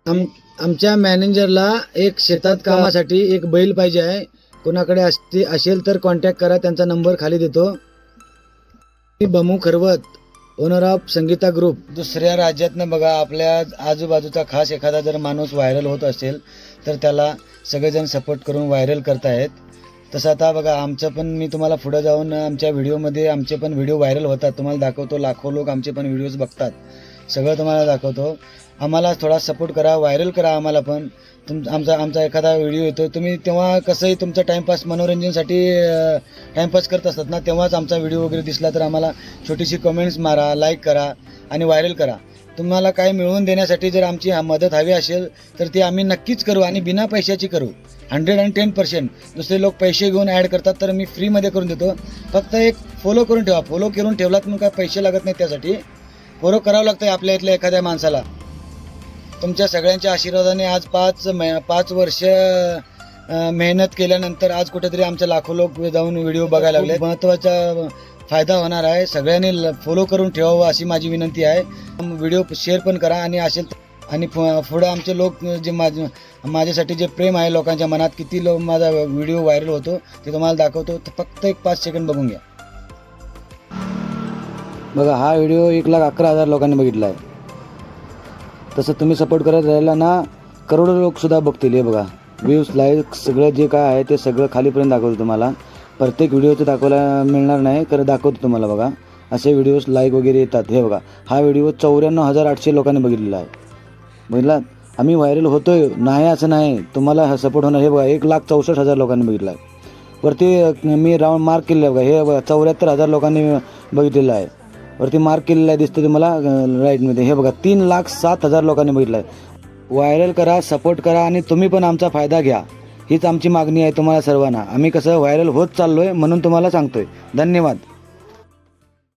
आमच्या मॅनेजरला एक शेतात कामासाठी एक बैल पाहिजे आहे. कोणाकडे असेल तर कॉन्टॅक्ट करा. त्यांचा नंबर खाली देतो. बमू खरवत, ओनर ऑफ संगीता ग्रुप. दुसऱ्या राज्यातनं बघा आपल्या आजूबाजूचा खास एखादा जर माणूस व्हायरल होत असेल तर त्याला सगळेजण सपोर्ट करून व्हायरल करतायत. तसं आता बघा आमचं पण, मी तुम्हाला पुढं जाऊन आमच्या व्हिडिओमध्ये आमचे पण व्हिडिओ व्हायरल होतात. तुम्हाला दाखवतो. लाखो लोक आमचे पण व्हिडिओज बघतात. सगळं तुम्हाला दाखवतो. आम्हाला थोडा सपोर्ट करा, व्हायरल करा. आम्हाला पण आमचा एखादा व्हिडिओ येतो, तुम्ही तेव्हा कसंही तुमचा टाईमपास मनोरंजनासाठी टाईमपास करत असतात ना, तेव्हाच आमचा व्हिडिओ वगैरे दिसला तर आम्हाला छोटीशी कमेंट्स मारा, लाईक करा आणि व्हायरल करा. तुम्हाला काय मिळवून देण्यासाठी जर आमची मदत हवी असेल तर ती आम्ही नक्कीच करू आणि बिना पैशाची करू. 110%. दुसरे लोक पैसे घेऊन ॲड करतात तर मी फ्रीमध्ये करून देतो. फक्त एक फॉलो करून ठेवा. फॉलो करून ठेवलात म्हणून काय पैसे लागत नाहीत. त्यासाठी फॉलो करावं लागतं आपल्या इथल्या एखाद्या माणसाला. तुमच्या सगळ्यांच्या आशीर्वादाने आज 5 वर्ष मेहनत केल्यानंतर आज कुठेतरी आमचे लाखो लोक जाऊन व्हिडिओ बघायला लागले. महत्त्वाचा फायदा होणार आहे. सगळ्यांनी फॉलो करून ठेवावं अशी माझी विनंती आहे. व्हिडिओ शेअर पण करा आणि असेल आणि पुढं आमचे लोक जे माझ्यासाठी जे प्रेम आहे लोकांच्या मनात, किती माझा व्हिडिओ व्हायरल होतो ते तुम्हाला दाखवतो. फक्त एक 5 सेकंड बघून घ्या. बघा हा व्हिडिओ 1,11,000 लोकांनी बघितला आहे. तसं तुम्ही सपोर्ट करत राहिला ना, करोडो लोकसुद्धा बघतील. हे बघा व्ह्यूज, लाईक सगळं जे काय आहे ते सगळं खालीपर्यंत दाखवतो तुम्हाला. प्रत्येक व्हिडिओचं दाखवायला मिळणार नाही, खरं दाखवतो तुम्हाला. बघा असे व्हिडिओज लाईक वगैरे येतात. हे बघा हा व्हिडिओ 94,800 लोकांनी बघितलेला आहे. बघितला, आम्ही व्हायरल होतोय नाही असं नाही, तुम्हाला सपोर्ट होणार. हे बघा 1,64,000 लोकांनी बघितला आहे. वरती मी राऊंड मार्क केलेलं आहे. बघा हे बघा 74,000 लोकांनी बघितलेलं आहे. वरती मार्क केलेलं आहे, दिसतं तुम्हाला राईटमध्ये. हे बघा 3,07,000 लोकांनी बघितलं आहे. व्हायरल करा, सपोर्ट करा आणि तुम्ही पण आमचा फायदा घ्या. हीच आमची मागणी आहे तुम्हाला सर्वांना. आम्ही कसं व्हायरल होत चाललो आहे म्हणून तुम्हाला सांगतोय. धन्यवाद.